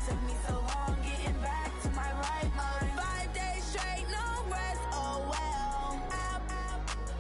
took me so long getting back to my right mind. 5 days straight, no rest, oh well. I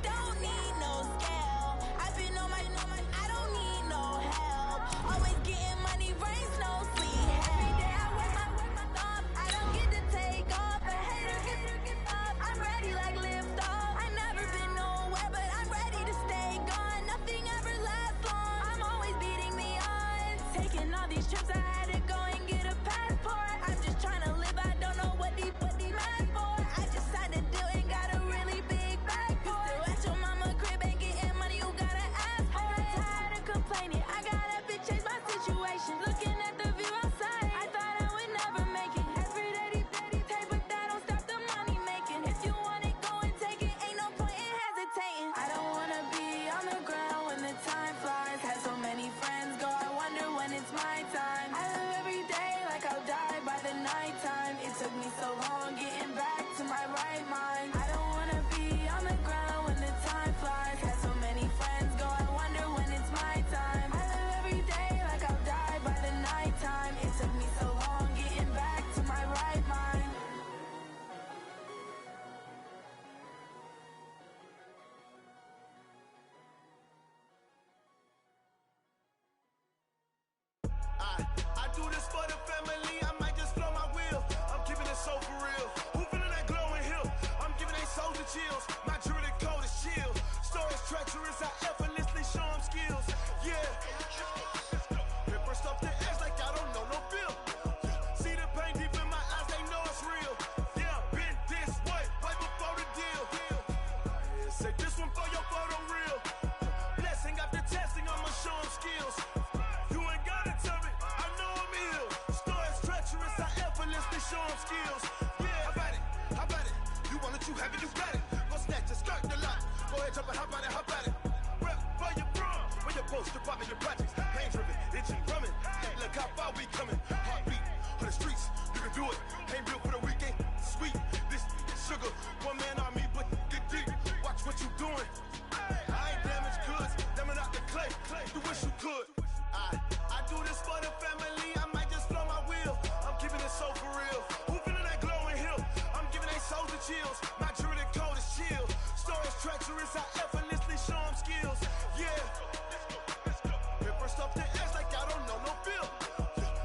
don't need no scale. I've been on my, I don't need no help. Always getting money, rain, snow, sleet. Every day I work my thumb. I don't get to take off. A hater get up. I'm ready like lift off. I've never been nowhere, but I'm ready to stay gone. Nothing ever lasts long. I'm always beating the odds. Taking all these trips, I had to go and get a passport. I'm just trying to live, I don't know what these mad for. I just signed a deal and got a really big bag for it. Still at your mama crib, ain't getting money, you gotta ask for it. I got tired of complaining, I gotta change my situation. Looking at the view outside, I thought I would never make it. Every day they pay, but that don't stop the money making. If you want it, go and take it, ain't no point in hesitating. I don't wanna be on the ground when the time flies. Had so many friends go, I wonder when it's my time. I live every day like I'll die by the nighttime. It took me so long getting back to my right mind. I don't wanna be on the ground when the time flies. Had so many friends go, I wonder when it's my time. I live every day like I'll die by the nighttime. It took me so long getting back to my right mind. I do this for the family, I might just flow my wheel. I'm keeping it so for real. Who feeling that glowing hill? I'm giving they souls the chills. My druidic code is chill. Stories treacherous, I effortlessly show them skills. Yeah. Paper stuff the edge like I don't know no feel. See the pain deep in my eyes, they know it's real. Yeah, been this way, way before the deal. Say this one for your photo real. Blessing after testing, I'ma show them skills. You ain't gotta tell me, I know I'm ill. Stories treacherous, I effortlessly show them skills. Yeah, how about it? You want it, you have it, you got it. Go snatch a skirt the lot. Go ahead, jump it, how about it? Rep for your prom, where your poster popping your projects. Pain driven, itching, drumming. Hey, look how far we coming. Heartbeat on the streets, you can do it. Ain't built for the weekend, sweet. This sugar, one man army, but get deep. Watch what you doing. I ain't damaged goods, damn out the clay. You wish you could. I do this for the family, I might just flow my wheel. I'm keeping it so for real. Who feeling that glowing hill? I'm giving they souls the chills. My druidic code is chill. Stories treacherous, I effortlessly show them skills. Yeah. Paper stuff the edge like I don't know no feel.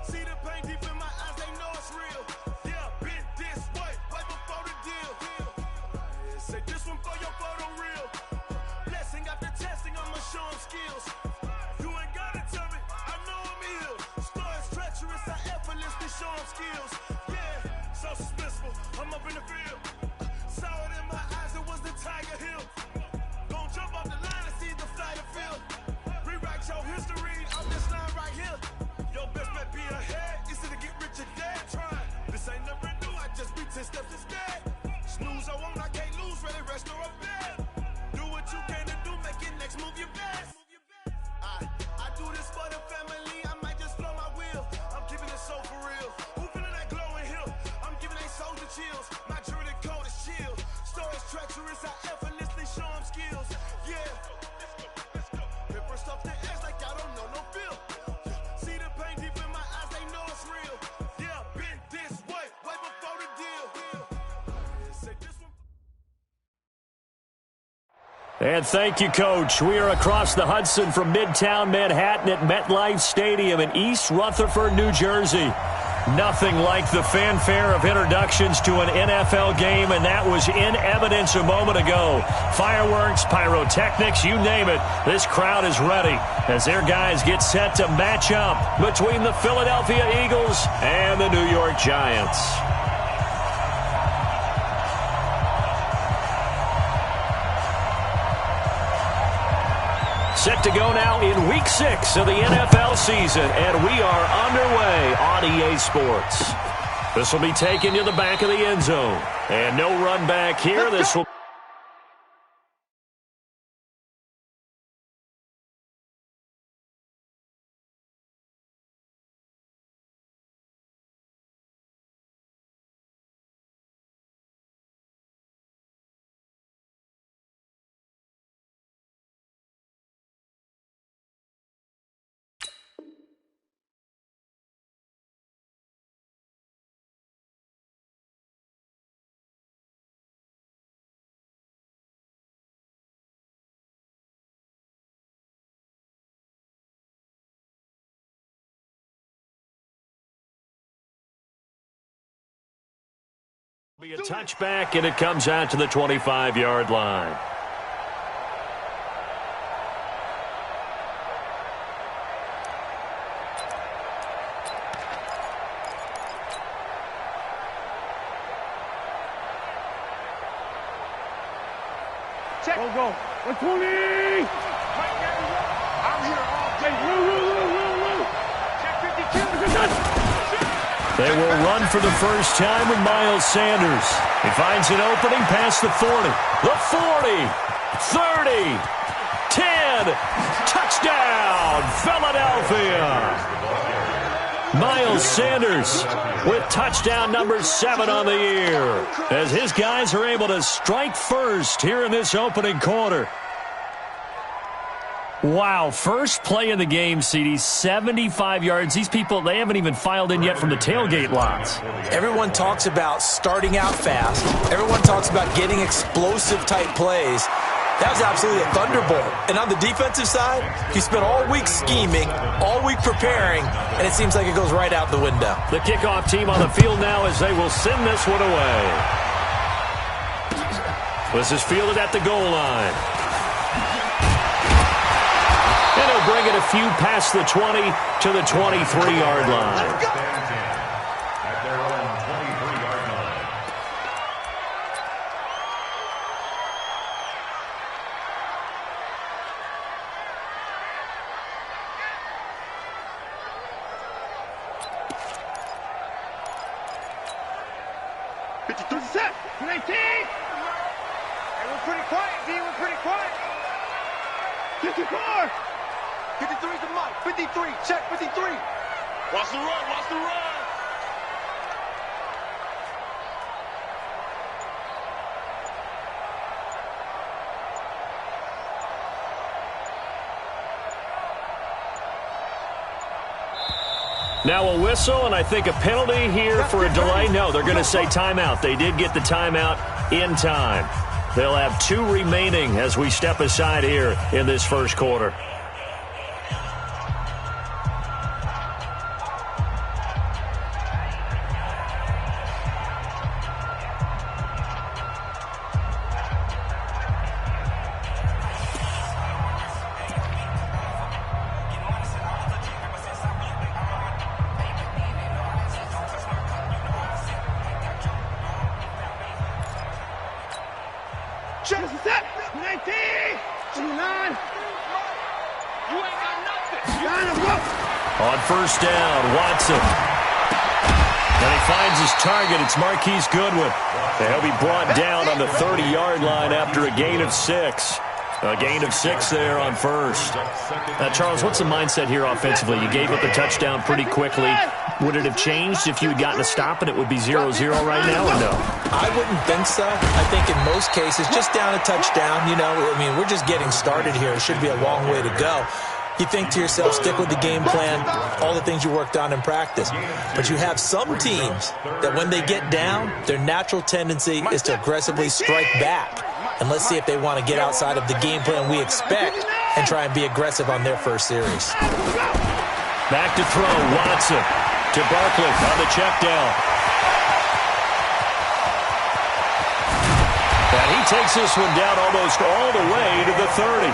See the pain deep in my eyes, they know it's real. Yeah, been this way, way before the deal. Say this one for your photo real. Blessing after testing, I'ma show them skills. You ain't gotta tell me, I know I'm ill. Stories treacherous, I effortlessly show them skills. Yeah, so suspenseful, I'm up in the field. Saw it in my eyes, it was the Tiger Hill. Gon' jump off the line and see the fly the field. Rewrite your history on this line right here. Your best bet be ahead, easy to get rich or dead. Try, this ain't never new, I just be 10 steps instead. Snooze I won't, I can't lose, ready, rest or a bed. Do what you can to do, make it next move your best. I do this for the family, I might just flow my wheel. I'm keeping it so for real. Who feeling that glowing hill? I'm giving they souls the chills. My druidic code is chill. Stories treacherous, I effortlessly show them skills. Yeah. Paper stuff the edge like I don't know no feel. See the pain deep in my eyes, they know it's real. Yeah, been this way, way before the deal. Say this one. And thank you, Coach. We are across the Hudson from Midtown Manhattan at MetLife Stadium in East Rutherford, New Jersey. Nothing like the fanfare of introductions to an NFL game, and that was in evidence a moment ago. Fireworks, pyrotechnics, you name it. This crowd is ready as their guys get set to match up between the Philadelphia Eagles and the New York Giants. Set to go now in Week 6 of the NFL season, and we are underway on EA Sports. This will be taken to the back of the end zone, and no run back here. This will Be a touchback, and it comes out to the 25-yard line. Check. Go. 120. I'm here all day. Woo. Check 52. They will run for the first time with Miles Sanders. He finds an opening past the 40. The 40. 30. 10. Touchdown, Philadelphia. Miles Sanders with touchdown number 7 on the year, as his guys are able to strike first here in this opening quarter. Wow, first play of the game, CD, 75 yards. These people, they haven't even filed in yet from the tailgate lots. Everyone talks about starting out fast. Everyone talks about getting explosive-type plays. That was absolutely a thunderbolt. And on the defensive side, he spent all week scheming, all week preparing, and it seems like it goes right out the window. The kickoff team on the field now as they will send this one away. This is fielded at the goal line. And he'll bring it a few past the 20 to the 23-yard line. Set. 19. Hey, we're pretty quiet, D. We're pretty quiet. 54. 53's the mark. 53. Check 53. Watch the run. Watch the run. Now a whistle, and I think a penalty here for a delay. No, they're going to say timeout. They did get the timeout in time. They'll have 2 remaining as we step aside here in this first quarter. Check the set. 19. 29. You ain't got nothing. On first down, Watson. And he finds his target. It's Marquise Goodwin. And he'll be brought down on the 30-yard line after a gain of 6. A gain of 6 there on first. Charles, what's the mindset here offensively? You gave up a touchdown pretty quickly. Would it have changed if you had gotten a stop and it would be 0-0 right now, or no? I wouldn't think so. I think in most cases, just down a touchdown, you know, I mean, we're just getting started here. It should be a long way to go. You think to yourself, stick with the game plan, all the things you worked on in practice. But you have some teams that when they get down, their natural tendency is to aggressively strike back. And let's see if they want to get outside of the game plan we expect and try and be aggressive on their first series. Back to throw, Watson to Barkley on the check down. And he takes this one down almost all the way to the 30.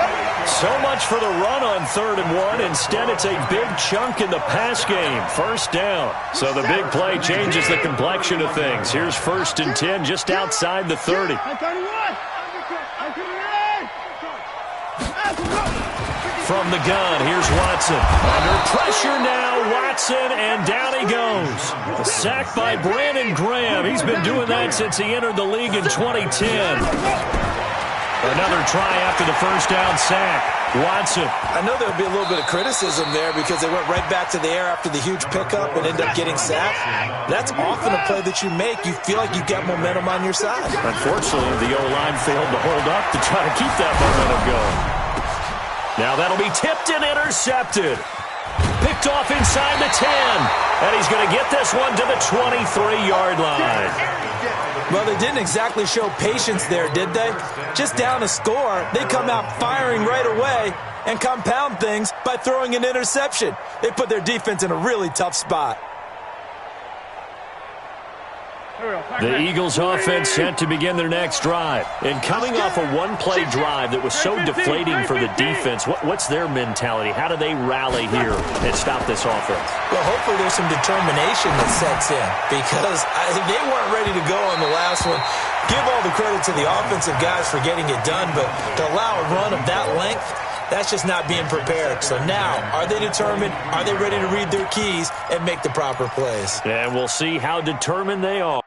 So much for the run on 3rd and 1. Instead, it's a big chunk in the pass game. First down. So the big play changes the complexion of things. Here's 1st and 10 just outside the 30. From the gun, here's Watson. Under pressure now, Watson, and down he goes. Sacked by Brandon Graham. He's been doing that since he entered the league in 2010. Another try after the first down sack. Watson. I know there would be a little bit of criticism there because they went right back to the air after the huge pickup and ended up getting sacked. That's often a play that you make. You feel like you get momentum on your side. Unfortunately, the O-line failed to hold up to try to keep that momentum going. Now that'll be tipped and intercepted. Picked off inside the 10. And he's going to get this one to the 23-yard line. Well, they didn't exactly show patience there, did they? Just down a score, they come out firing right away and compound things by throwing an interception. They put their defense in a really tough spot. The Eagles offense set to begin their next drive. And coming off a one-play drive that was so deflating for the defense, what's their mentality? How do they rally here and stop this offense? Well, hopefully there's some determination that sets in because they weren't ready to go on the last one. Give all the credit to the offensive guys for getting it done, but to allow a run of that length, that's just not being prepared. So now, are they determined? Are they ready to read their keys and make the proper plays? And we'll see how determined they are.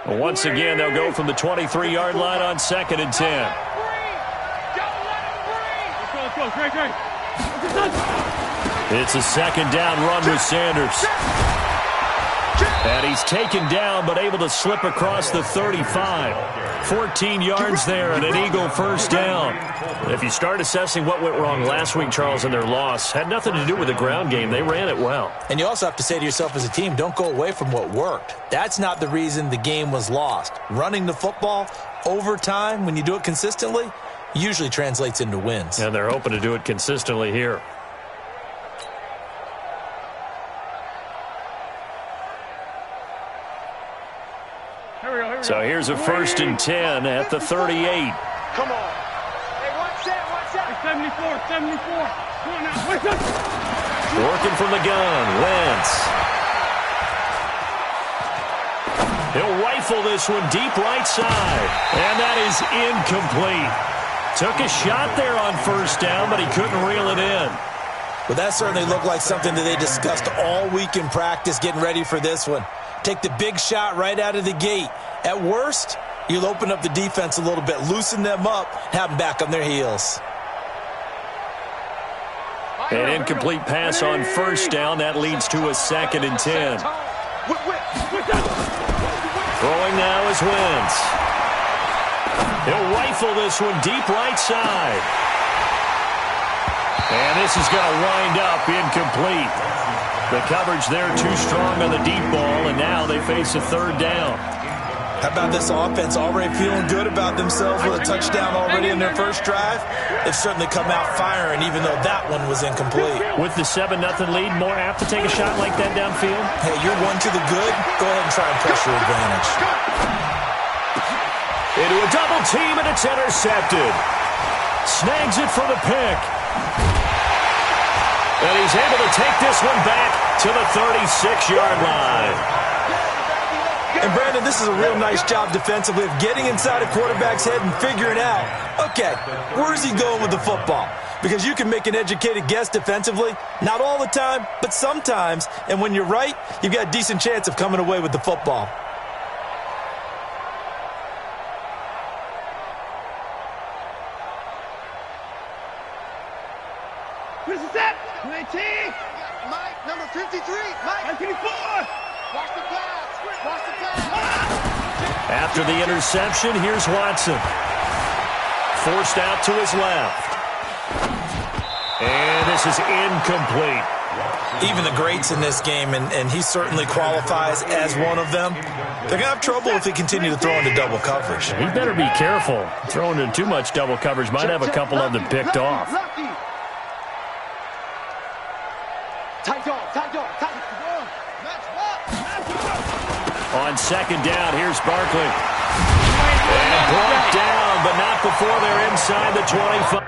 Once again, they'll go from the 23-yard line on 2nd and 10. It's a second down run with Sanders. And he's taken down but able to slip across the 35. 14 yards there and an Eagle first down. If you start assessing what went wrong last week, Charles, in their loss, had nothing to do with the ground game. They ran it well. And you also have to say to yourself as a team, don't go away from what worked. That's not the reason the game was lost. Running the football over time, when you do it consistently, usually translates into wins. And they're hoping to do it consistently here. So here's a 1st and 10 at the 38. Come on. Hey, one set. 74. Come on now. Wake up. Working from the gun, Wentz. He'll rifle this one deep right side. And that is incomplete. Took a shot there on 1st down, but he couldn't reel it in. Well, that certainly looked like something that they discussed all week in practice getting ready for this one. Take the big shot right out of the gate. At worst, you'll open up the defense a little bit, loosen them up, have them back on their heels. An incomplete pass on 1st down. That leads to a 2nd and 10. Throwing now is Wentz. He'll rifle this one deep right side. And this is going to wind up incomplete. The coverage there too strong on the deep ball, and now they face a 3rd down. How about this offense already feeling good about themselves with a touchdown already in their first drive? They've certainly come out firing, even though that one was incomplete. With the 7-0 lead, more apt to take a shot like that downfield? Hey, you're one to the good. Go ahead and try and press your advantage. Into a double team, and it's intercepted. Snags it for the pick. And he's able to take this one back to the 36-yard line. And, Brandon, this is a real nice job defensively of getting inside a quarterback's head and figuring out, okay, where is he going with the football? Because you can make an educated guess defensively, not all the time, but sometimes. And when you're right, you've got a decent chance of coming away with the football. Where's the set? 19. Mike, number 53. Mike. 54. Watch the pass. Watch the pass. After the interception, here's Watson. Forced out to his left. And this is incomplete. Even the greats in this game, and he certainly qualifies as one of them, they're going to have trouble if they continue to throw into double coverage. He better be careful. Throwing into too much double coverage might have a couple of them picked off. On 2nd down, here's Barkley. And brought down, but not before they're inside the 25.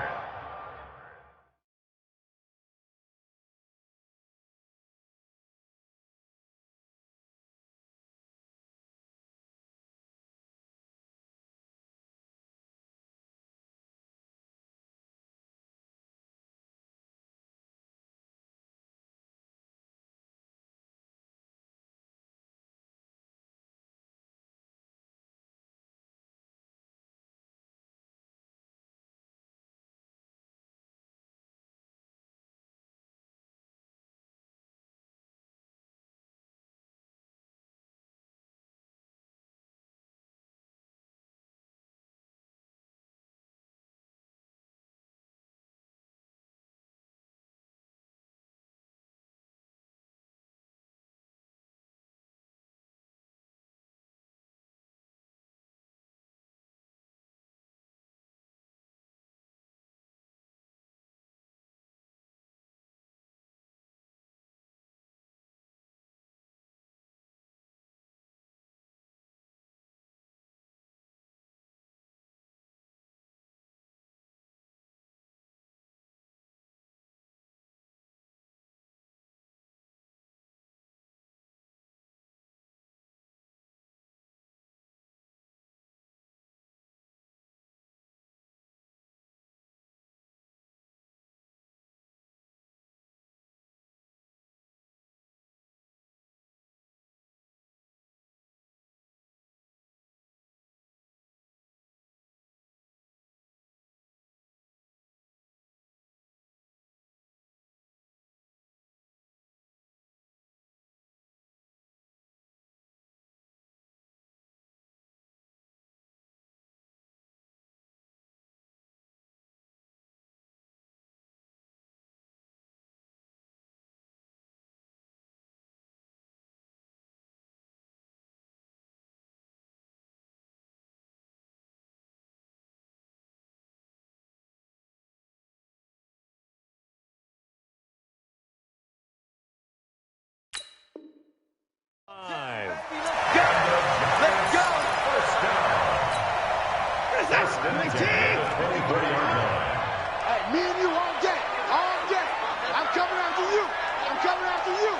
Hey, me and you all day. All day. I'm coming after you. I'm coming after you.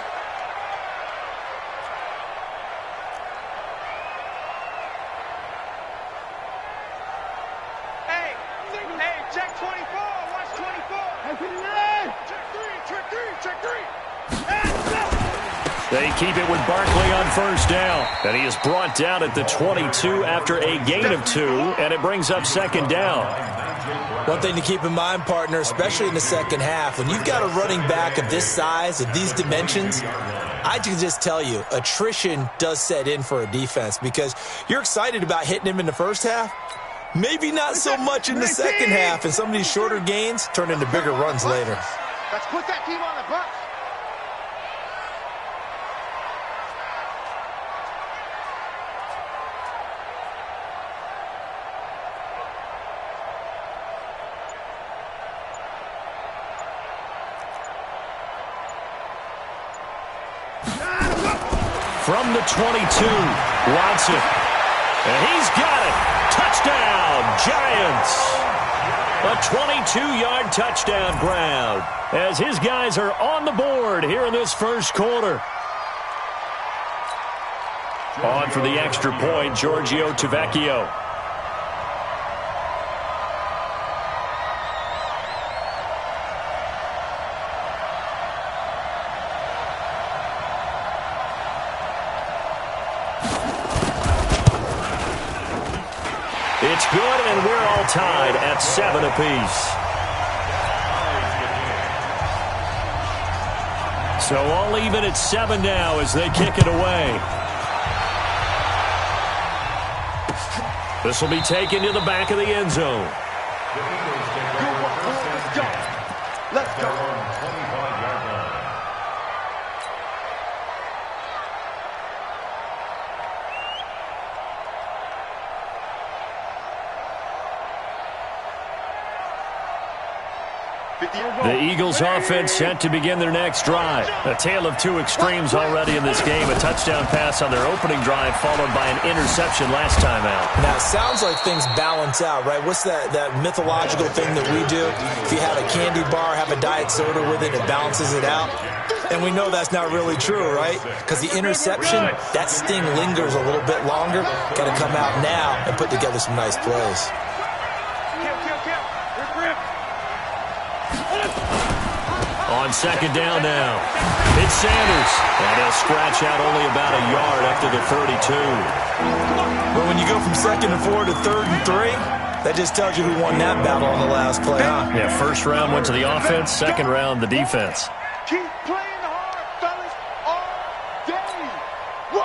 Hey, check 24. Watch 24. Check three. They keep it with Barkley on first down. And he is brought down at the 22 after a gain of 2, and it brings up second down. One thing to keep in mind, partner, especially in the second half, when you've got a running back of this size, of these dimensions, I can just tell you, attrition does set in for a defense because you're excited about hitting him in the first half. Maybe not so much in the second half, and some of these shorter gains turn into bigger runs later. Let's put that team on the bus. From the 22, Watson. And he's got it. Touchdown, Giants. A 22-yard touchdown grab as his guys are on the board here in this first quarter. On for the extra point, Giorgio Tavecchio. It's good, and we're all tied at 7 apiece. So all even at 7 now as they kick it away. This will be taken to the back of the end zone. Let's go. The Eagles offense set to begin their next drive. A tale of two extremes already in this game. A touchdown pass on their opening drive followed by an interception last time out. Now, it sounds like things balance out, right? What's that mythological thing that we do? If you have a candy bar, have a diet soda with it, it balances it out. And we know that's not really true, right? Because the interception, that sting lingers a little bit longer. Got to come out now and put together some nice plays. On second down now, it's Sanders. And he'll scratch out only about a yard up to the 32. But when you go from 2nd and 4 to 3rd and 3, that just tells you who won that battle on the last play, huh? Yeah, first round went to the offense, second round the defense. Keep playing hard, fellas, all day. Woo!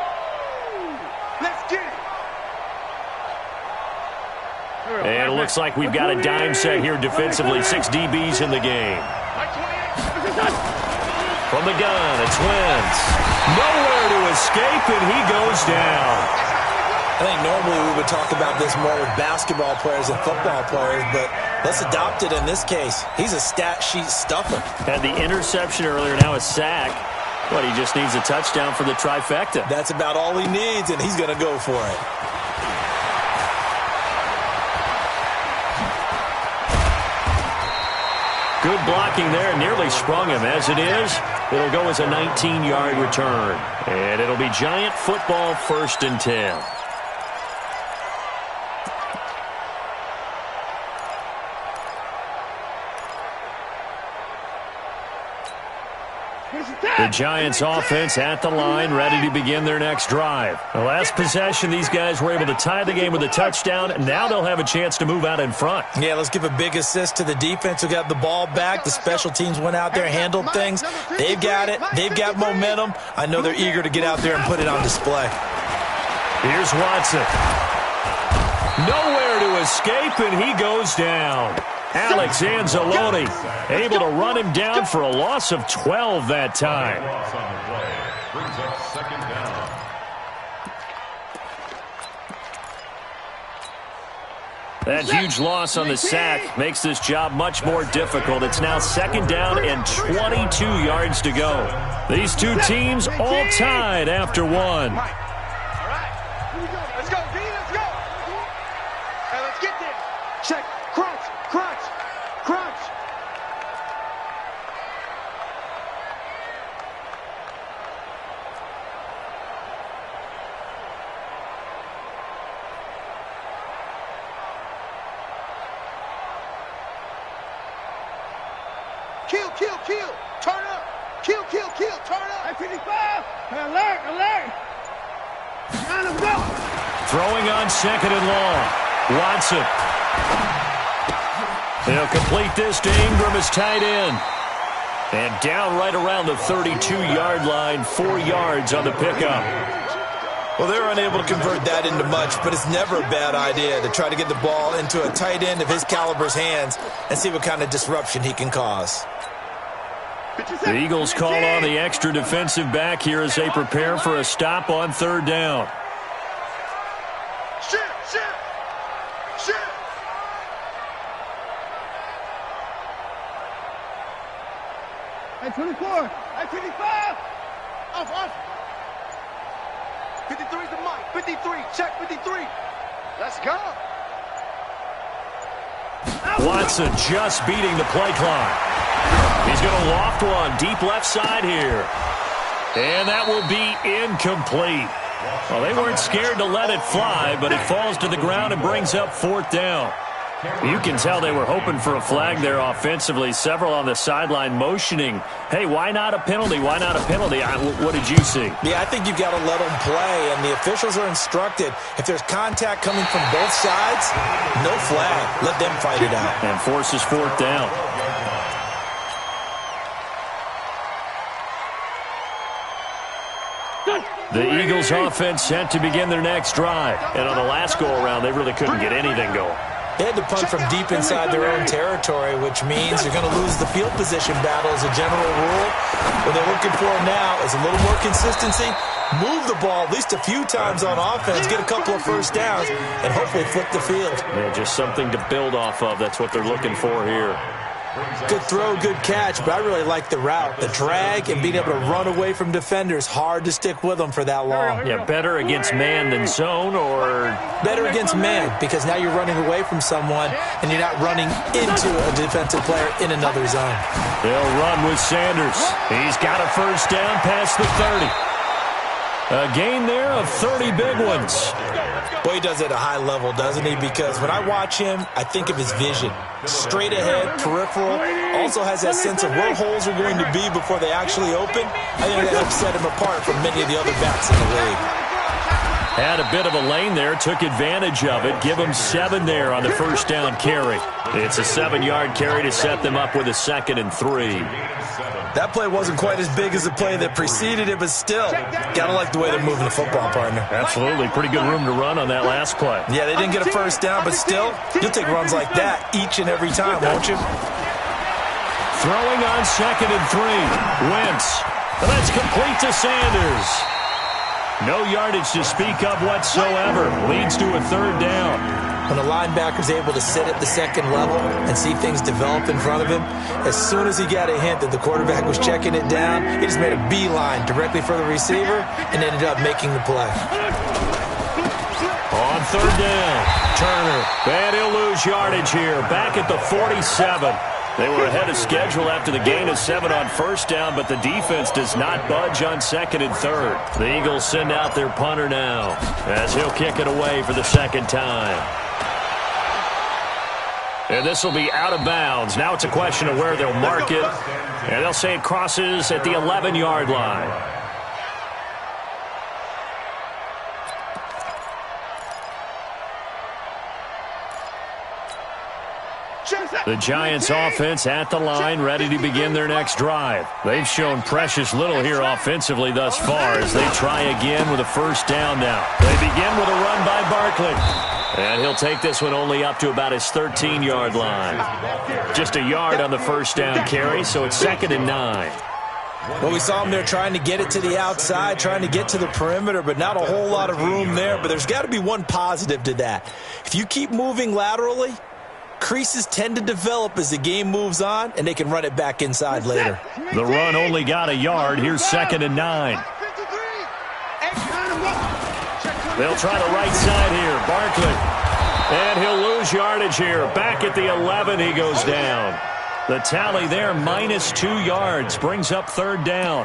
Let's get it. And it looks like we've got a dime set here defensively. 6 DBs in the game. From the gun, it's Wentz. Nowhere to escape, and he goes down. I think normally we would talk about this more with basketball players and football players, but let's adopt it in this case. He's a stat sheet stuffer. Had the interception earlier, now a sack. But he just needs a touchdown for the trifecta. That's about all he needs, and he's going to go for it. Good blocking there, nearly sprung him. As it is, it'll go as a 19-yard return. And it'll be Giant football 1st and 10. The Giants offense at the line, ready to begin their next drive. The last possession, these guys were able to tie the game with a touchdown. Now they'll have a chance to move out in front. Yeah, let's give a big assist to the defense who got the ball back. The special teams went out there, handled things. They've got it. They've got momentum. I know they're eager to get out there and put it on display. Here's Watson. Nowhere to escape, and he goes down. Alex Anzalone able to run him down for a loss of 12 that time. That huge loss on the sack makes this job much more difficult. It's now 2nd down and 22 yards to go. These two teams all tied after 1. All right. Here we go. Let's go, D. Let's go. Hey, let's get this. Kill, kill, kill. Turn up. Kill, kill, kill. Turn up. 55. Alert, alert. Line him go. Throwing on second and long. Watson. He'll complete this to Ingram as tight end. And down right around the 32-yard line, 4 yards on the pickup. Well, they're unable to convert that into much, but it's never a bad idea to try to get the ball into a tight end of his caliber's hands and see what kind of disruption he can cause. The Eagles call on the extra defensive back here as they prepare for a stop on third down. Shit, shit, shit. At 24, at 25. Off. 53's the mic. 53, check 53. Let's go. Watson just beating the play clock. He's going to loft one deep left side here. And that will be incomplete. Well, they weren't scared to let it fly, but it falls to the ground and brings up fourth down. You can tell they were hoping for a flag there offensively. Several on the sideline motioning, hey, why not a penalty? Why not a penalty? What did you see? Yeah, I think you've got to let them play, and the officials are instructed. If there's contact coming from both sides, no flag. Let them fight it out. And forces fourth down. The Eagles offense set to begin their next drive. And on the last go-around, they really couldn't get anything going. They had to punt from deep inside their own territory, which means you're going to lose the field position battle as a general rule. What they're looking for now is a little more consistency, move the ball at least a few times on offense, get a couple of first downs, and hopefully flip the field. Yeah, just something to build off of. That's what they're looking for here. Good throw, good catch, but I really like the route. The drag and being able to run away from defenders, hard to stick with them for that long. Yeah, better against man than zone, or? Better against man, because now you're running away from someone and you're not running into a defensive player in another zone. They'll run with Sanders. He's got a first down past the 30. A gain there of 30 big ones. Boy, he does it at a high level, doesn't he? Because when I watch him, I think of his vision. Straight ahead, peripheral. Also has that sense of where holes are going to be before they actually open. I think that helps set him apart from many of the other backs in the league. Had a bit of a lane there, took advantage of it. Give him 7 there on the first down carry. It's a 7-yard carry to set them up with a 2nd and 3. That play wasn't quite as big as the play that preceded it, but still, gotta like the way they're moving the football, partner. Absolutely. Pretty good room to run on that last play. Yeah, they didn't get a first down, but still, you'll take runs like that each and every time, won't you? Throwing on 2nd and 3. Wentz. And that's complete to Sanders. No yardage to speak of whatsoever. Leads to a 3rd down. When a linebacker's able to sit at the second level and see things develop in front of him, as soon as he got a hint that the quarterback was checking it down, he just made a beeline directly for the receiver and ended up making the play. On 3rd down, Turner. And he'll lose yardage here. Back at the 47. They were ahead of schedule after the gain of 7 on first down, but the defense does not budge on 2nd and 3rd. The Eagles send out their punter now as he'll kick it away for the 2nd time. And this will be out of bounds. Now it's a question of where they'll mark it. And they'll say it crosses at the 11-yard line. The Giants offense at the line, ready to begin their next drive. They've shown precious little here offensively thus far as they try again with a first down now. They begin with a run by Barkley. And he'll take this one only up to about his 13-yard line. Just a yard on the first down carry, so it's 2nd and 9. Well, we saw him there trying to get it to the outside, trying to get to the perimeter, but not a whole lot of room there. But there's got to be one positive to that. If you keep moving laterally, creases tend to develop as the game moves on, and they can run it back inside later. The run only got a yard. Here's 2nd and 9. They'll try the right side here. Barkley. And he'll lose yardage here. Back at the 11, he goes down. The tally there, minus 2 yards, brings up 3rd down.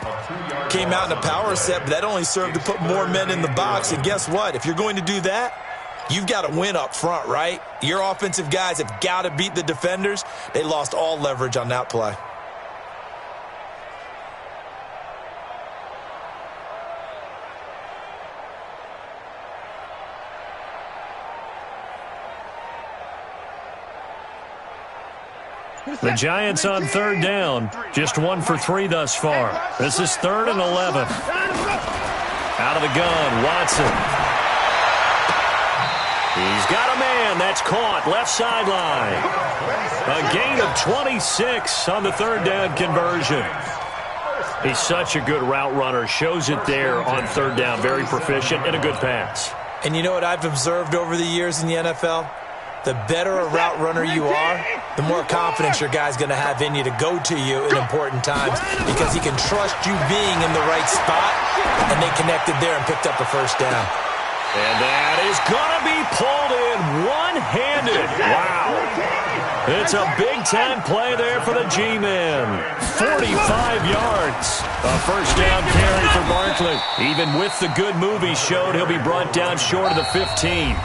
Came out in a power set, but that only served to put more men in the box. And guess what? If you're going to do that, you've got to win up front, right? Your offensive guys have got to beat the defenders. They lost all leverage on that play. The Giants on third down. Just 1 for 3 thus far. This is 3rd and 11. Out of the gun, Watson. He's got a man. That's caught. Left sideline. A gain of 26 on the 3rd down conversion. He's such a good route runner. Shows it there on 3rd down. Very proficient and a good pass. And you know what I've observed over the years in the NFL? The better a route runner you are, the more confidence your guy's going to have in you to go to you in important times because he can trust you being in the right spot, and they connected there and picked up a 1st down. And that is going to be pulled in one-handed. Wow. It's a big-time play there for the G-Men. 45 yards. A 1st down carry for Barkley. Even with the good move he showed, he'll be brought down short of the 15.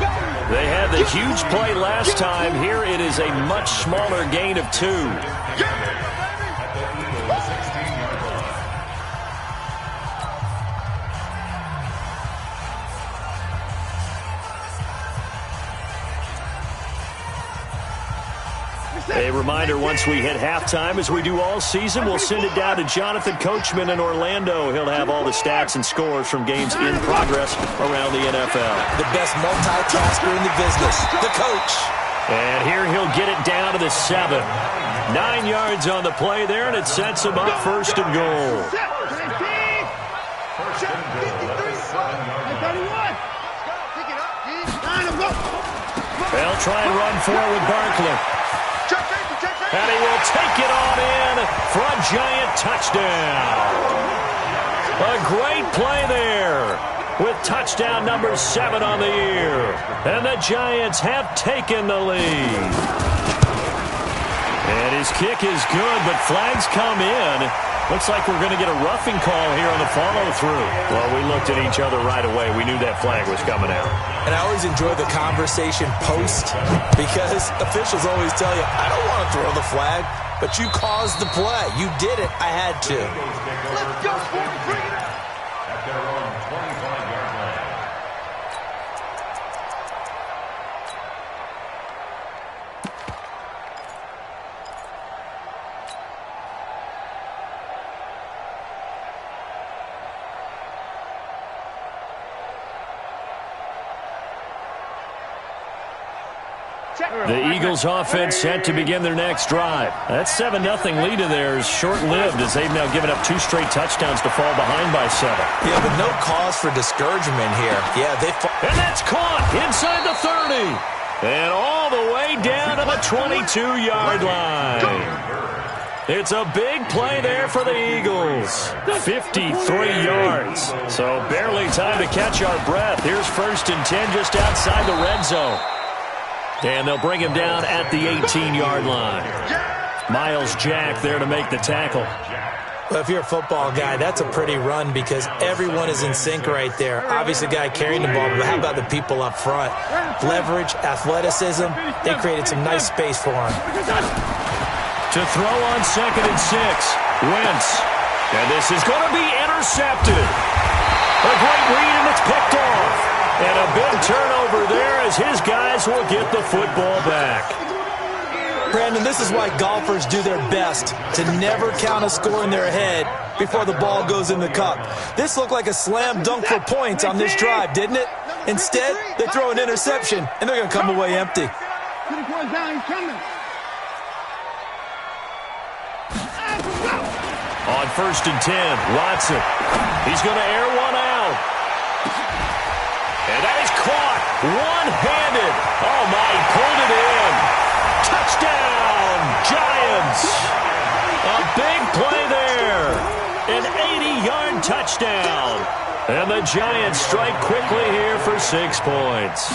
They had the huge play last time. Here it is a much smaller gain of 2. A reminder, once we hit halftime, as we do all season, we'll send it down to Jonathan Coachman in Orlando. He'll have all the stats and scores from games in progress around the NFL. The best multitasker in the business, the coach. And here he'll get it down to the 7. 9 yards on the play there, and it sets him up 1st and goal. They'll try and run forward with Barkley. And he will take it on in for a Giant touchdown. A great play there with touchdown number 7 on the year. And the Giants have taken the lead. And his kick is good, but flags come in. Looks like we're going to get a roughing call here on the follow-through. Well, we looked at each other right away. We knew that flag was coming out. And I always enjoy the conversation post because officials always tell you, I don't want to throw the flag, but you caused the play. You did it. I had to. Let's go, boys. Bring it up. At their own 25-yard line. The Eagles offense set to begin their next drive. That 7-0 lead of theirs short-lived as they've now given up 2 straight touchdowns to fall behind by 7. Yeah, but no cause for discouragement here. Yeah, and that's caught inside the 30. And all the way down to the 22-yard line. It's a big play there for the Eagles. 53 yards. So barely time to catch our breath. Here's 1st and 10 just outside the red zone. And they'll bring him down at the 18-yard line. Miles Jack there to make the tackle. Well, if you're a football guy, that's a pretty run because everyone is in sync right there. Obviously, the guy carrying the ball, but how about the people up front? Leverage, athleticism, they created some nice space for him. To throw on 2nd and 6, Wentz. And this is going to be intercepted. A great read, and it's picked off. And a big turnover there as his guys will get the football back. Brandon, this is why golfers do their best to never count a score in their head before the ball goes in the cup. This looked like a slam dunk for points on this drive, didn't it? Instead, they throw an interception, and they're going to come away empty. On 1st and 10, Watson. He's going to air one out. And that is caught one-handed. Oh, my, he pulled it in. Touchdown, Giants. A big play there. An 80-yard touchdown. And the Giants strike quickly here for 6 points.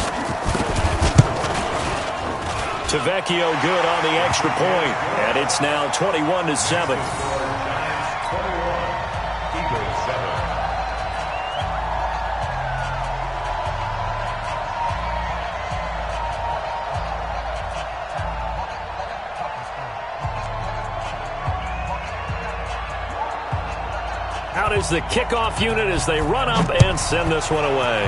Tavecchio good on the extra point. And it's now 21-7. Out is the kickoff unit as they run up and send this one away.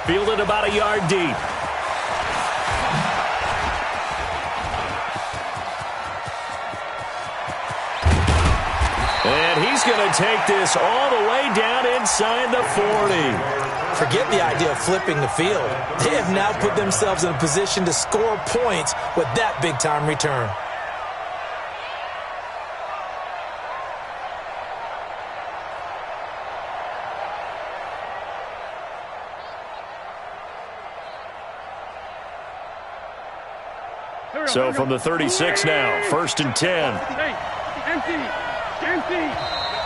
Fielded about a yard deep. he's going to take this all the way down inside the 40. Forget the idea of flipping the field. They have now put themselves in a position to score points with that big-time return. So from the 36 now, 1st and 10.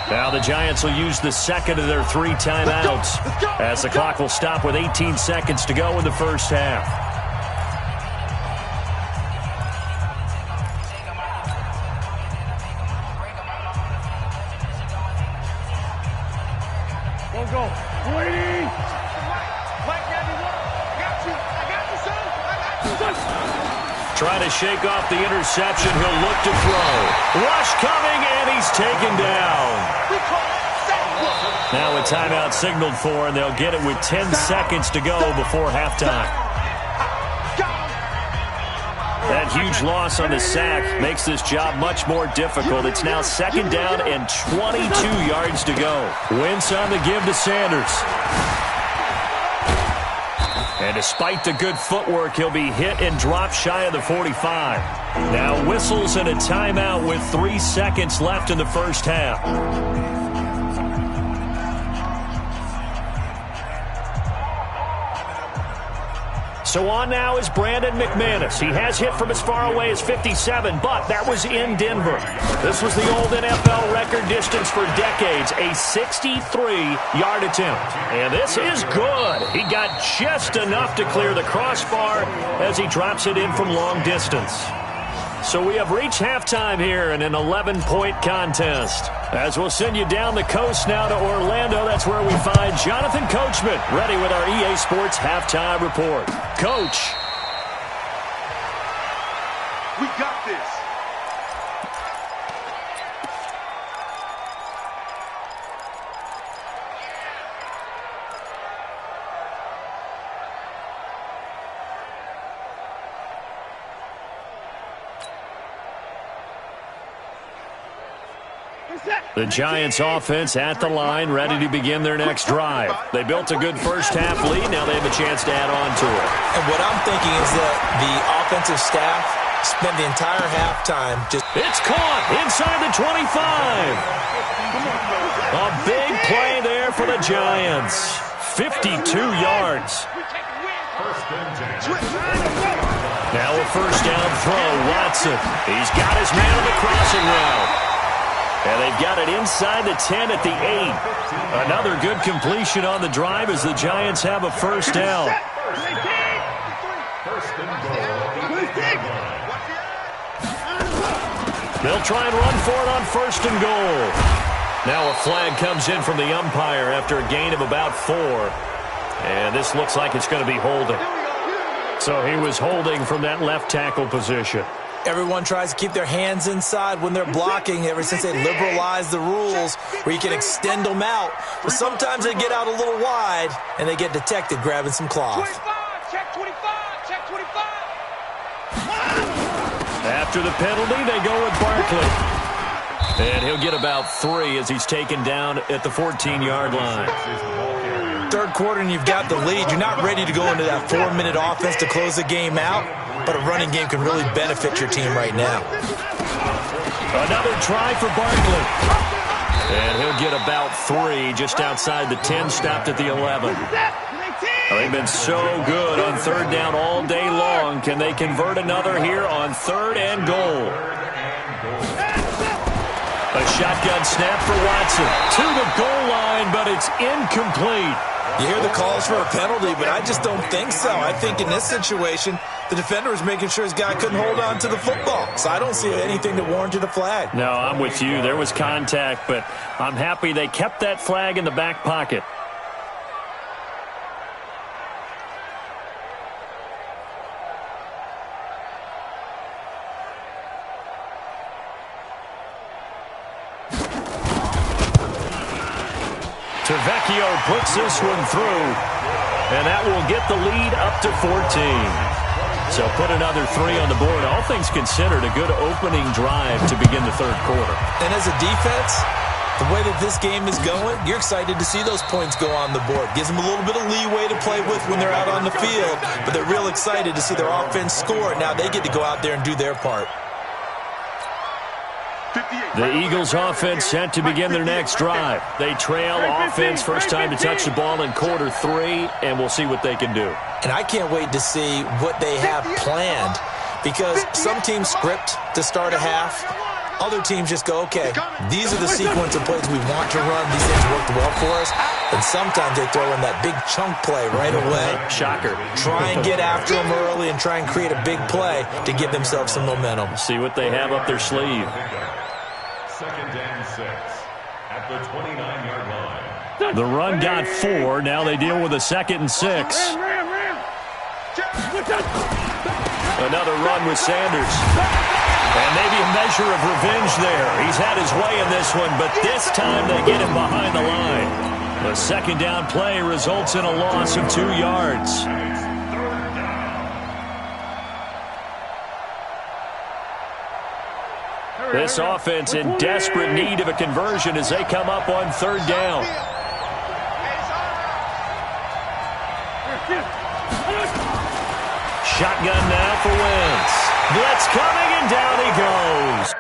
Now the Giants will use the second of their 3 timeouts as the clock will stop with 18 seconds to go in the first half. Go. 20. Trying to shake off the interception. He'll look to throw. Rush coming, and he's taken down. Now a timeout signaled for, and they'll get it with 10 seconds to go before halftime. That huge loss on the sack makes this job much more difficult. It's now 2nd down and 22 yards to go. Wentz on the give to Sanders. And despite the good footwork, he'll be hit and dropped shy of the 45. Now whistles and a timeout with 3 seconds left in the first half. So on now is Brandon McManus. He has hit from as far away as 57, but that was in Denver. This was the old NFL record distance for decades, a 63-yard attempt. And this is good. He got just enough to clear the crossbar as he drops it in from long distance. So we have reached halftime here in an 11-point contest. As we'll send you down the coast now to Orlando, that's where we find Jonathan Coachman, ready with our EA Sports halftime report. Coach. We got this. The Giants offense at the line, ready to begin their next drive. They built a good first half lead. Now they have a chance to add on to it. And what I'm thinking is that the offensive staff spent the entire halftime just... It's caught inside the 25. A big play there for the Giants. 52 yards. Now a first down throw. Watson. He's got his man on the crossing route. And they've got it inside the 10 at the 8. Another good completion on the drive as the Giants have a first down. They'll try and run for it on 1st and goal. Now a flag comes in from the umpire after a gain of about 4. And this looks like it's going to be holding. So he was holding from that left tackle position. Everyone tries to keep their hands inside when they're blocking ever since they liberalized the rules where you can extend them out. But sometimes they get out a little wide and they get detected grabbing some cloth. 25, check 25, check 25. After the penalty, they go with Barkley. And he'll get about 3 as he's taken down at the 14-yard line. Third quarter and you've got the lead. You're not ready to go into that 4-minute offense to close the game out. But a running game can really benefit your team right now. Another try for Barkley. And he'll get about 3 just outside the 10, stopped at the 11. They've been so good on 3rd down all day long. Can they convert another here on 3rd and goal? A shotgun snap for Watson. To the goal line, but it's incomplete. You hear the calls for a penalty, but I just don't think so. I think in this situation, the defender was making sure his guy couldn't hold on to the football. So I don't see anything that warranted a flag. No, I'm with you. There was contact, but I'm happy they kept that flag in the back pocket. Tavecchio puts this one through, and that will get the lead up to 14. So put another 3 on the board. All things considered, a good opening drive to begin the third quarter. And as a defense, The way that this game is going, you're excited to see those points go on the board. Gives them a little bit of leeway to play with when they're out on the field, but they're real excited to see their offense score. Now they get to go out there and do their part. The Eagles offense set to begin their next drive. They trail offense, first time to touch the ball in quarter 3, and we'll see what they can do. And I can't wait to see what they have planned, because some teams script to start a half. Other teams just go, okay, these are the sequence of plays we want to run. These things worked well for us. And sometimes they throw in that big chunk play right away. Shocker. Try and get after them early and try and create a big play to give themselves some momentum. See what they have up their sleeve. 2nd and 6 at the 29-yard line. The run got 4. Now they deal with a 2nd and 6. Another run with Sanders. And maybe a measure of revenge there. He's had his way in this one, but this time they get him behind the line. The 2nd down play results in a loss of 2 yards. This offense in desperate need of a conversion as they come up on 3rd down. Shotgun now for Wentz. Blitz coming, and down he goes.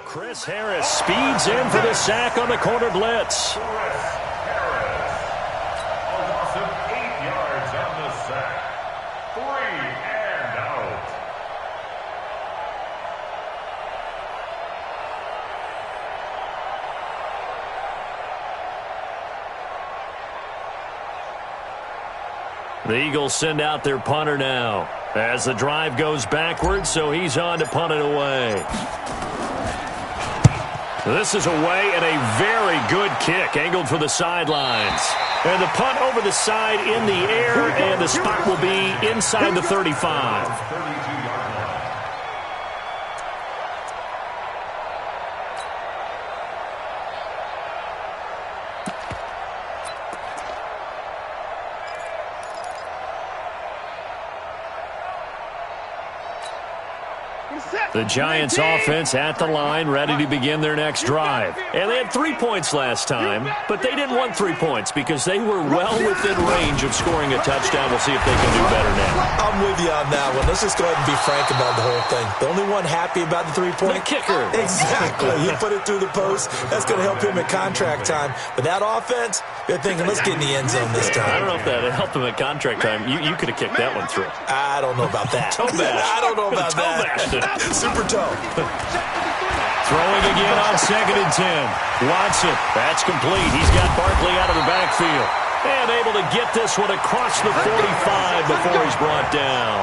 Chris Harris speeds in for the sack on the corner blitz. A loss of 8 yards on the sack. 3 and out. The Eagles send out their punter now as the drive goes backwards, so he's on to punt it away. This is away and a very good kick, angled for the sidelines. And the punt over the side in the air, and the spot will be inside the 35. 32-yard line. The Giants offense at the line, ready to begin their next drive. And they had 3 points last time, but they didn't want 3 points because they were well within range of scoring a touchdown. We'll see if they can do better now. I'm with you on that one. Let's just go ahead and be frank about the whole thing. The only one happy about the 3-point? The kicker. Exactly. He put it through the post. That's going to help him at contract time. But that offense, they're thinking, let's get in the end zone this time. I don't know if that helped him at contract time. You could have kicked that one through. I don't know about that. Toe bash. I don't know about that. Super toe. Throwing again on 2nd and 10. Watson, that's complete. He's got Barkley out of the backfield. And able to get this one across the 45 before he's brought down.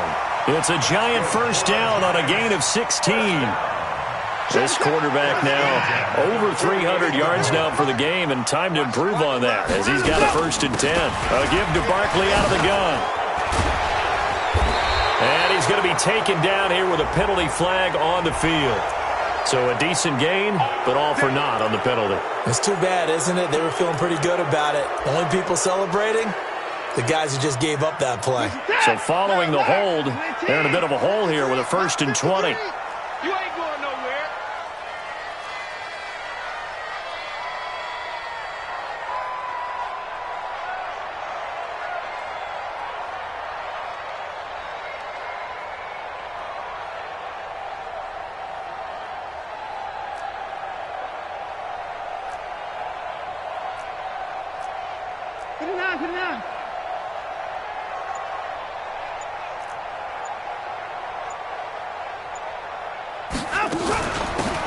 It's a Giant first down on a gain of 16. This quarterback now over 300 yards now for the game, and time to improve on that as he's got a 1st and 10. A give to Barkley out of the gun. And he's going to be taken down here with a penalty flag on the field. So a decent gain, but all for naught on the penalty. It's too bad, isn't it? They were feeling pretty good about it. Only people celebrating, the guys who just gave up that play. So following the hold, they're in a bit of a hole here with a 1st and 20. You ain't going nowhere.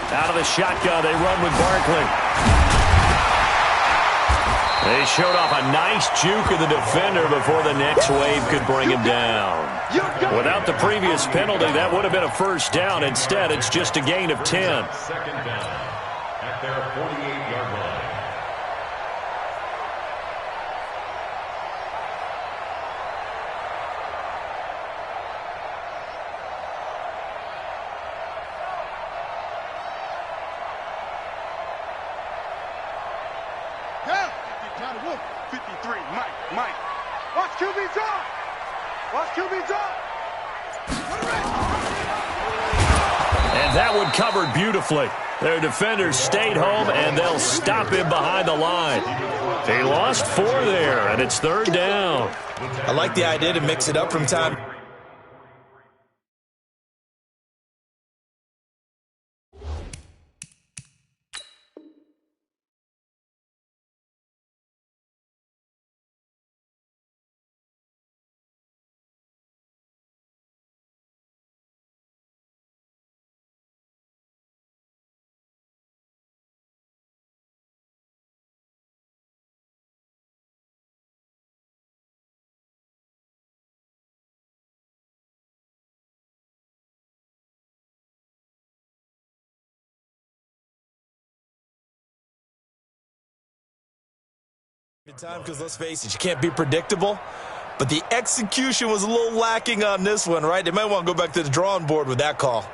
Out of the shotgun, they run with Barkley. They showed off a nice juke of the defender before the next wave could bring him down. Without the previous penalty, that would have been a first down. Instead, it's just a gain of 10. Second down at their 48-yard line. Whoa, 53, Mike. Watch QB drop. Watch QB drop. And that one covered beautifully. Their defenders stayed home, and they'll stop him behind the line. They lost 4 there, and it's third down. I like the idea to mix it up from time. Time, because let's face it, you can't be predictable, but the execution was a little lacking on this one, right? They might want to go back to the drawing board with that call.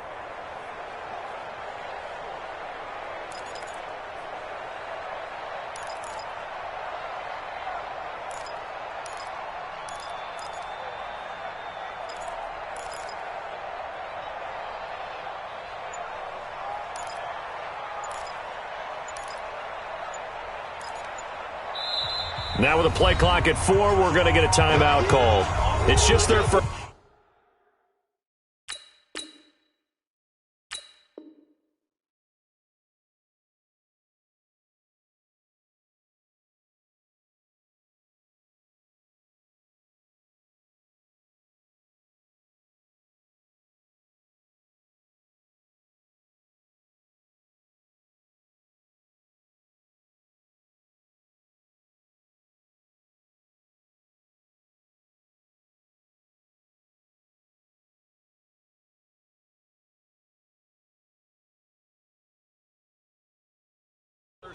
Now with a play clock at 4, we're going to get a timeout called. It's just their first.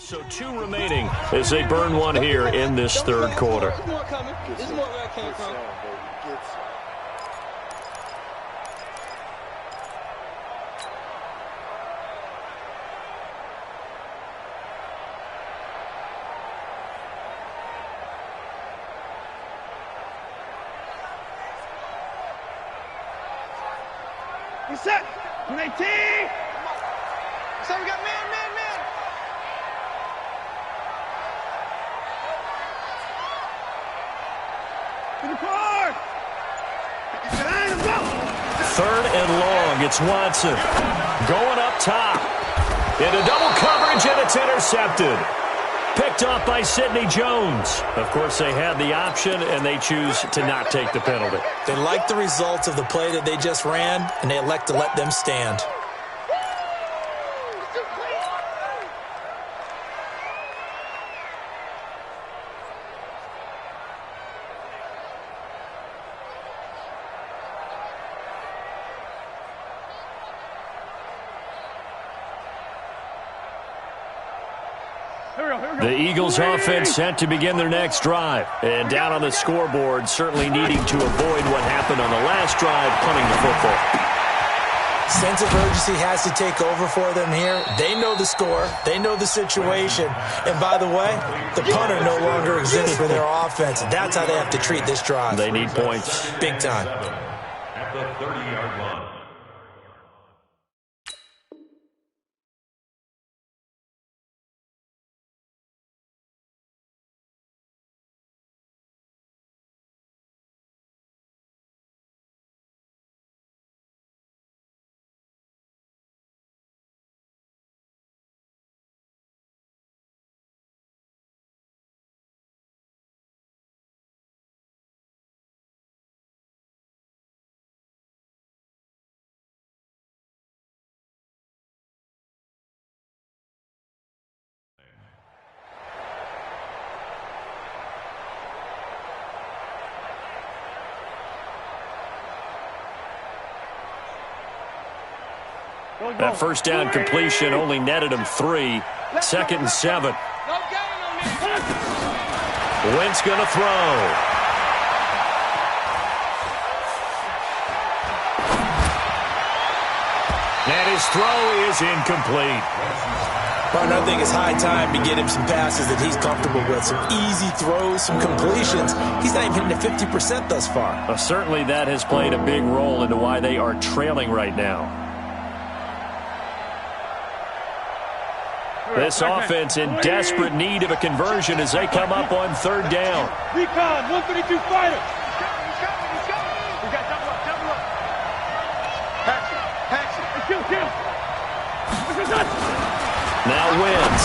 So 2 remaining as they burn one here in this third quarter. There's more coming. There's more where I came from. What's up? 118. So we got man. In the car. Third and long. It's Watson going up top. Into double coverage, and it's intercepted. Picked off by Sidney Jones. Of course, they had the option, and they choose to not take the penalty. They like the results of the play that they just ran, and they elect to let them stand. The Eagles offense set to begin their next drive. And down on the scoreboard, certainly needing to avoid what happened on the last drive, punting the football. Sense of urgency has to take over for them here. They know the score. They know the situation. And by the way, the punter no longer exists for their offense. That's how they have to treat this drive. They need points. Big time. At the 30-yard line. That first down completion only netted him 3. 2nd and 7. Wentz going to throw. And his throw is incomplete. Partner, I think it's high time to get him some passes that he's comfortable with. Some easy throws, some completions. He's not even hitting the 50% thus far. Certainly that has played a big role into why they are trailing right now. This offense in desperate need of a conversion as they come up on 3rd down. Recon, 132 fighter. He's coming. We got double up. Pass it. Kill. Now Wentz.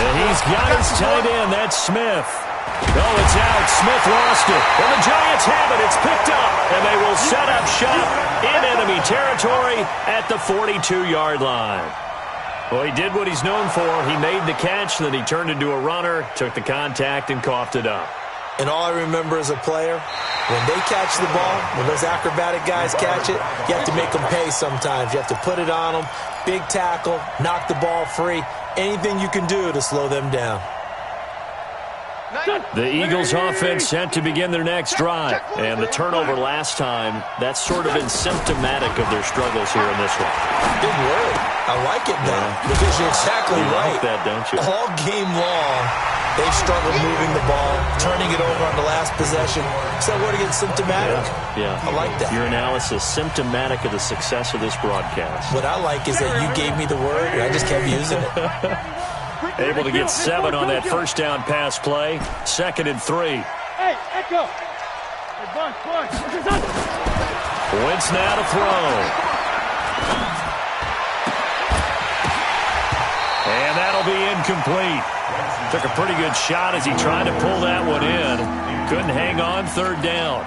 And he's got his tight end. That's Smith. Oh, it's out. Smith lost it. And the Giants have it. It's picked up. And they will set up shop in enemy territory at the 42-yard line. Well, he did what he's known for. He made the catch, then he turned into a runner, took the contact, and coughed it up. And all I remember as a player, when they catch the ball, when those acrobatic guys catch it, you have to make them pay sometimes. You have to put it on them, big tackle, knock the ball free, anything you can do to slow them down. The Eagles offense set to begin their next drive. And the turnover last time, that's sort of been symptomatic of their struggles here in this one. Big word. I like it, though, because you're exactly right. You like that, don't you? All game long, they've struggled moving the ball, turning it over on the last possession. Is that word again, symptomatic? Yeah. I like that. Your analysis, symptomatic of the success of this broadcast. What I like is that you gave me the word, and I just kept using it. Able to get 7 on that first down pass play. 2nd and 3. Hey, Echo. Hey, Bunch. Wentz now to throw. And that'll be incomplete. Took a pretty good shot as he tried to pull that one in. Couldn't hang on 3rd down.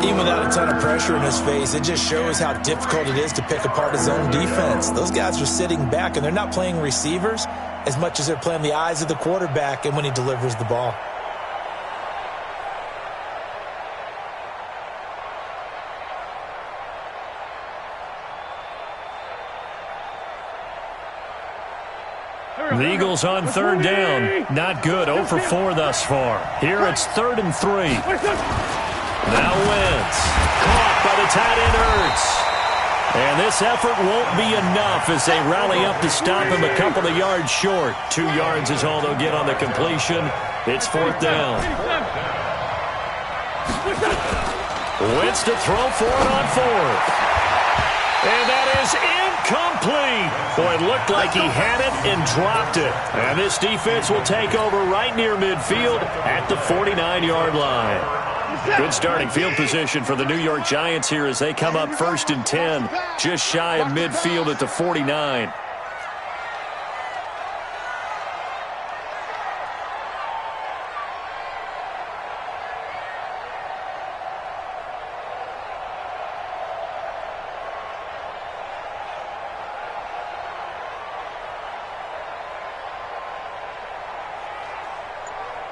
Even without a ton of pressure in his face, it just shows how difficult it is to pick apart his own defense. Those guys are sitting back, and they're not playing receivers as much as they're playing the eyes of the quarterback and when he delivers the ball. The Eagles on 3rd down. Not good. 0 for 4 thus far. Here it's 3rd and 3. Now Wentz. Caught by the tight end Ertz. And this effort won't be enough as they rally up to stop him a couple of yards short. 2 yards is all they'll get on the completion. It's 4th down. Wentz to throw for it on 4th. And that is incomplete. Boy, it looked like he had it and dropped it. And this defense will take over right near midfield at the 49-yard line. Good starting field position for the New York Giants here as they come up 1st and 10, just shy of midfield at the 49.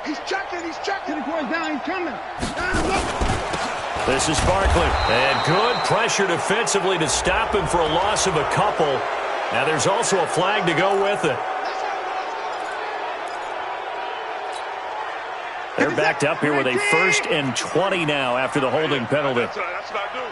He's checking. He's going down. He's coming. This is Barkley. And good pressure defensively to stop him for a loss of a couple. Now there's also a flag to go with it. They're backed up here with a 1st and 20 now after the holding penalty. That's what I do.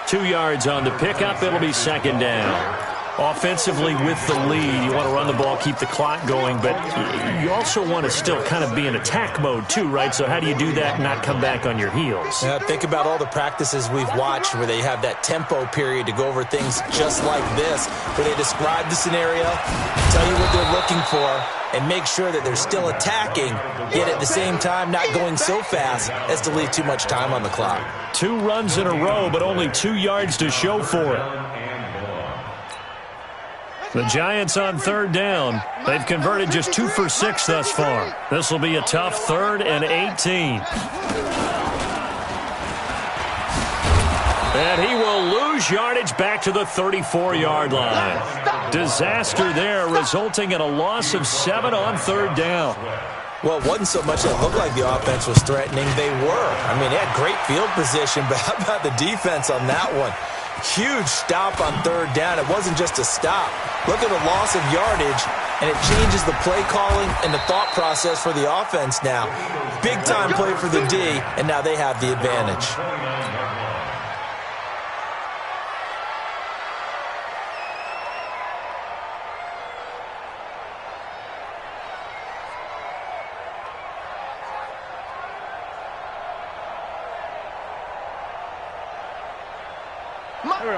Barkley. 2 yards on the pickup. It'll be 2nd down. Offensively with the lead, you want to run the ball, keep the clock going, but you also want to still kind of be in attack mode too, right? So how do you do that and not come back on your heels? Yeah, think about all the practices we've watched where they have that tempo period to go over things just like this, where they describe the scenario, tell you what they're looking for, and make sure that they're still attacking, yet at the same time not going so fast as to leave too much time on the clock. 2 runs in a row, but only 2 yards to show for it. The Giants on 3rd down. They've converted just 2 for 6 thus far. This will be a tough 3rd and 18. And he will lose yardage back to the 34-yard line. Disaster there, resulting in a loss of 7 on 3rd down. Well, it wasn't so much that it looked like the offense was threatening. They were. I mean, they had great field position, but how about the defense on that one? Huge stop on third down. It wasn't just a stop. Look at the loss of yardage, and it changes the play calling and the thought process for the offense now. Big-time play for the D, and now they have the advantage.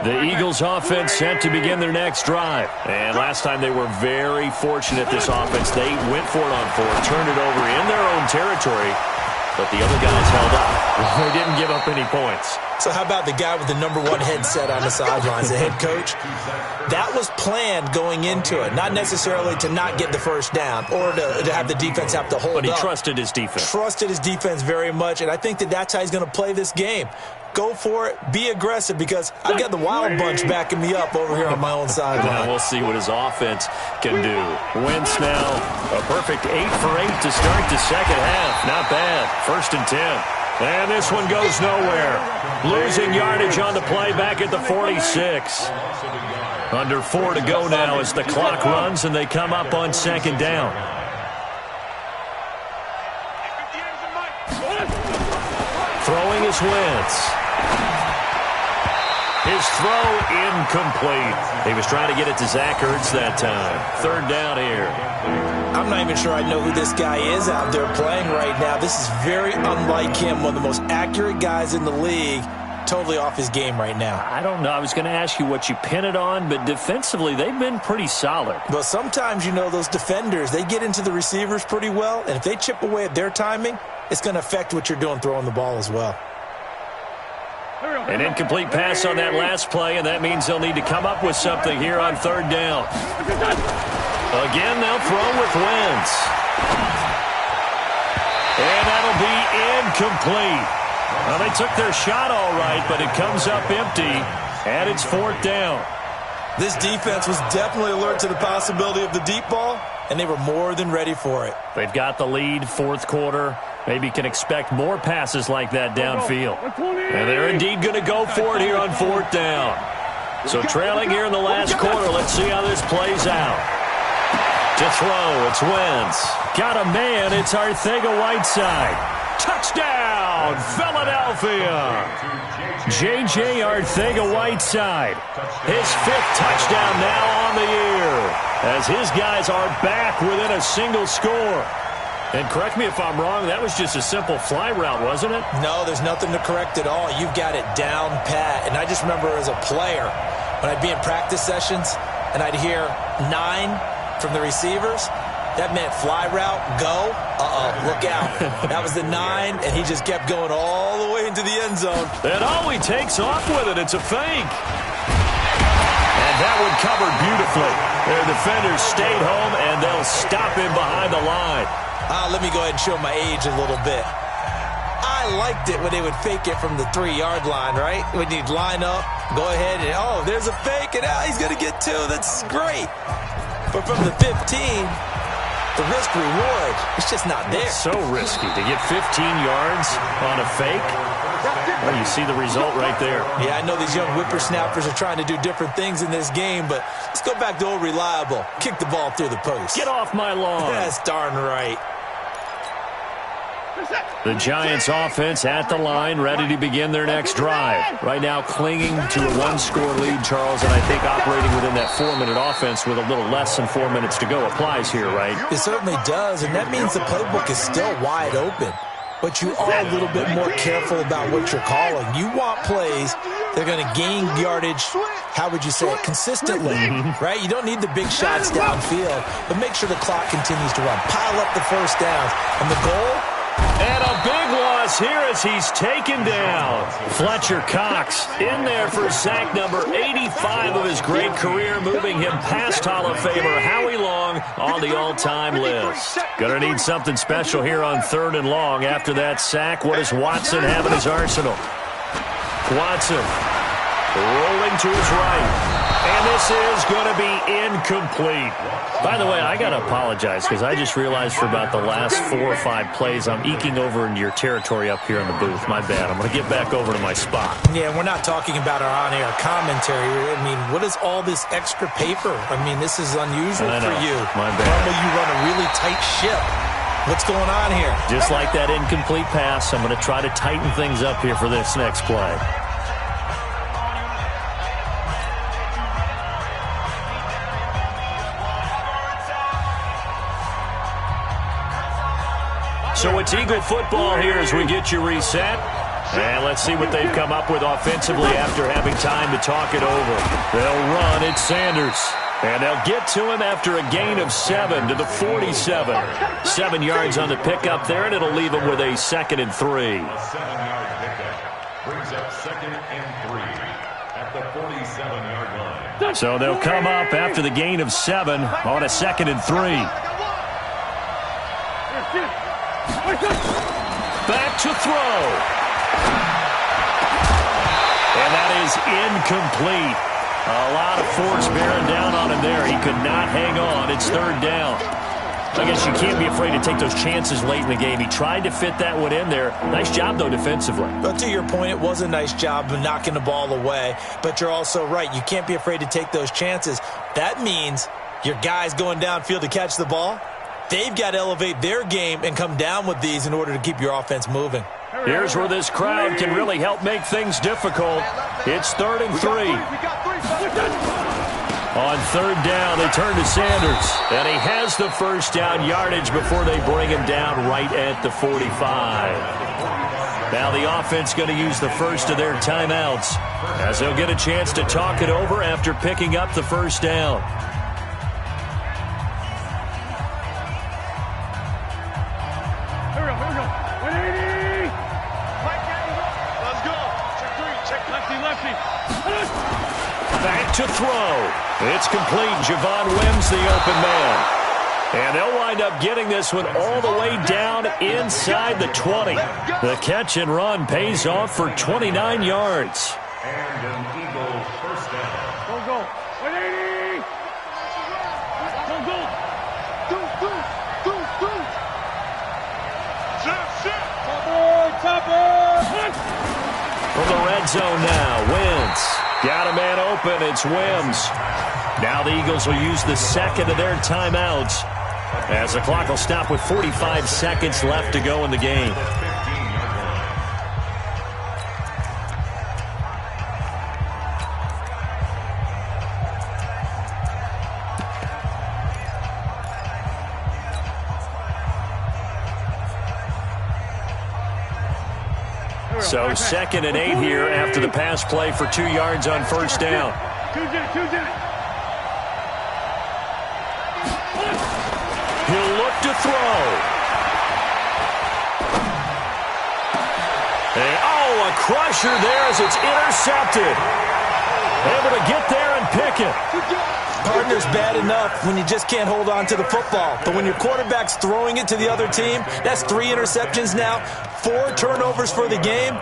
The Eagles offense set to begin their next drive. And last time they were very fortunate, this offense. They went for it on fourth, turned it over in their own territory, but the other guys held up. They didn't give up any points. So how about the guy with the number 1 headset on the sidelines, the head coach? That was planned going into it, not necessarily to not get the first down or to have the defense have to hold up. But he trusted his defense. Trusted his defense very much, and I think that's how he's going to play this game. Go for it. Be aggressive, because I've got the Wild Bunch backing me up over here on my own sideline. We'll see what his offense can do. Wentz now a perfect 8 for 8 to start the second half. Not bad. 1st and 10. And this one goes nowhere. Losing yardage on the play back at the 46. Under 4 to go now as the clock runs and they come up on 2nd down. Throwing is Wentz. His throw incomplete. He was trying to get it to Zach Ertz that time. 3rd down here. I'm not even sure I know who this guy is out there playing right now. This is very unlike him, one of the most accurate guys in the league. Totally off his game right now. I don't know. I was going to ask you what you pin it on, but defensively, they've been pretty solid. Well, sometimes, those defenders, they get into the receivers pretty well, and if they chip away at their timing, it's going to affect what you're doing throwing the ball as well. An incomplete pass on that last play, and that means they'll need to come up with something here on 3rd down. Again, they'll throw with Wentz. And that'll be incomplete. Well, they took their shot all right, but it comes up empty, and it's 4th down. This defense was definitely alert to the possibility of the deep ball, and they were more than ready for it. They've got the lead, 4th quarter. Maybe can expect more passes like that downfield. And they're indeed going to go for it here on 4th down. So trailing here in the last quarter, let's see how this plays out. To throw, it's Wentz. Got a man, it's Arcega-Whiteside. Touchdown, Philadelphia! J.J. Arcega-Whiteside. His 5th touchdown now on the year, as his guys are back within a single score. And correct me if I'm wrong, that was just a simple fly route, wasn't it? No, there's nothing to correct at all. You've got it down pat. And I just remember as a player, when I'd be in practice sessions and I'd hear 9 from the receivers, that meant fly route, go, look out. That was the 9, and he just kept going all the way into the end zone. And he takes off with it. It's a fake. And that one covered beautifully. Their defenders stayed home, and they'll stop him behind the line. Let me go ahead and show my age a little bit. I liked it when they would fake it from the 3-yard line, right? When you'd line up, go ahead and, there's a fake, and he's going to get 2. That's great. But from the 15, the risk-reward, it's just not there. It's so risky to get 15 yards on a fake. Well, you see the result right there. Yeah, I know these young whippersnappers are trying to do different things in this game, but let's go back to old reliable. Kick the ball through the post. Get off my lawn. That's darn right. The Giants offense at the line, ready to begin their next drive. Right now clinging to a 1-score lead, Charles, and I think operating within that 4-minute offense with a little less than 4 minutes to go applies here, right? It certainly does, and that means the playbook is still wide open. But you are a little bit more careful about what you're calling. You want plays that are going to gain yardage, how would you say it, consistently, right? You don't need the big shots downfield, but make sure the clock continues to run. Pile up the first downs, and the goal? And a big loss here as he's taken down. Fletcher Cox in there for sack number 85 of his great career, moving him past Hall of Famer Howie Long on the all-time list. Gonna need something special here on 3rd and long after that sack. What does Watson have in his arsenal? Watson rolling to his right. And this is going to be incomplete. By the way, I got to apologize because I just realized for about the last 4 or 5 plays, I'm eking over into your territory up here in the booth. My bad. I'm going to get back over to my spot. Yeah, we're not talking about our on-air commentary. I mean, what is all this extra paper? I mean, this is unusual for you. My bad. Normally you run a really tight ship. What's going on here? Just like that incomplete pass, I'm going to try to tighten things up here for this next play. So it's Eagle football here as we get you reset. And let's see what they've come up with offensively after having time to talk it over. They'll run. It's Sanders. And they'll get to him after a gain of 7 to the 47. 7 yards on the pickup there, and it'll leave him with a 2nd and 3. A 7-yard pickup brings up 2nd and 3 at the 47-yard line. So they'll come up after the gain of 7 on a 2nd and 3. Back to throw. And that is incomplete. A lot of force bearing down on him there. He could not hang on. It's 3rd down. I guess you can't be afraid to take those chances late in the game. He tried to fit that one in there. Nice job, though, defensively. But to your point, it was a nice job of knocking the ball away. But you're also right. You can't be afraid to take those chances. That means your guys going downfield to catch the ball, they've got to elevate their game and come down with these in order to keep your offense moving. Here's where this crowd can really help make things difficult. It's 3rd and 3. On 3rd down, they turn to Sanders. And he has the first down yardage before they bring him down right at the 45. Now the offense going to use the first of their timeouts as they'll get a chance to talk it over after picking up the first down. Back to throw. It's complete. Javon Wims, the open man. And they'll wind up getting this one all the way down inside the 20. The catch and run pays off for 29 yards. And an Eagle first down. Go. 180. Go. Top. From the red zone now, Wentz. Got a man open. It's Wims. Now the Eagles will use the second of their timeouts as the clock will stop with 45 seconds left to go in the game. So 2nd and 8 here after the pass play for 2 yards on first down. He'll look to throw. A crusher there as it's intercepted. Able to get there and pick it. Partner's bad enough when you just can't hold on to the football. But when your quarterback's throwing it to the other team, that's 3 interceptions now, 4 turnovers for the game.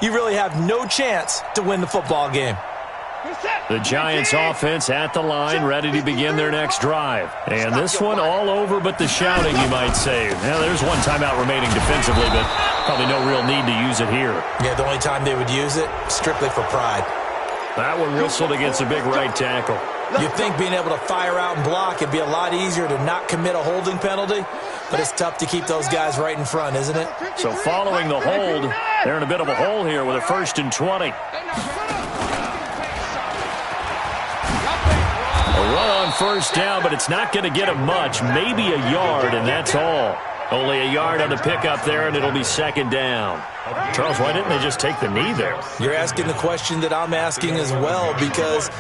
You really have no chance to win the football game. The Giants offense at the line, ready to begin their next drive. And this one all over but the shouting, you might say. Now, there's one timeout remaining defensively, but probably no real need to use it here. Yeah, the only time they would use it, strictly for pride. That one whistled against a big right tackle. You'd think being able to fire out and block it'd be a lot easier to not commit a holding penalty, but it's tough to keep those guys right in front, isn't it? So following the hold, they're in a bit of a hole here with a 1st and 20. A run on first down, but it's not going to get him much. Maybe a yard, and that's all. Only a yard on the pickup there, and it'll be 2nd down. Charles, why didn't they just take the knee there? You're asking the question that I'm asking as well, because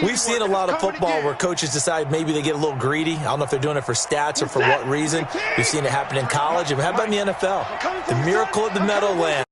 we've seen a lot of football where coaches decide maybe they get a little greedy. I don't know if they're doing it for stats or for what reason. We've seen it happen in college. And how about in the NFL? The miracle of the Meadowlands.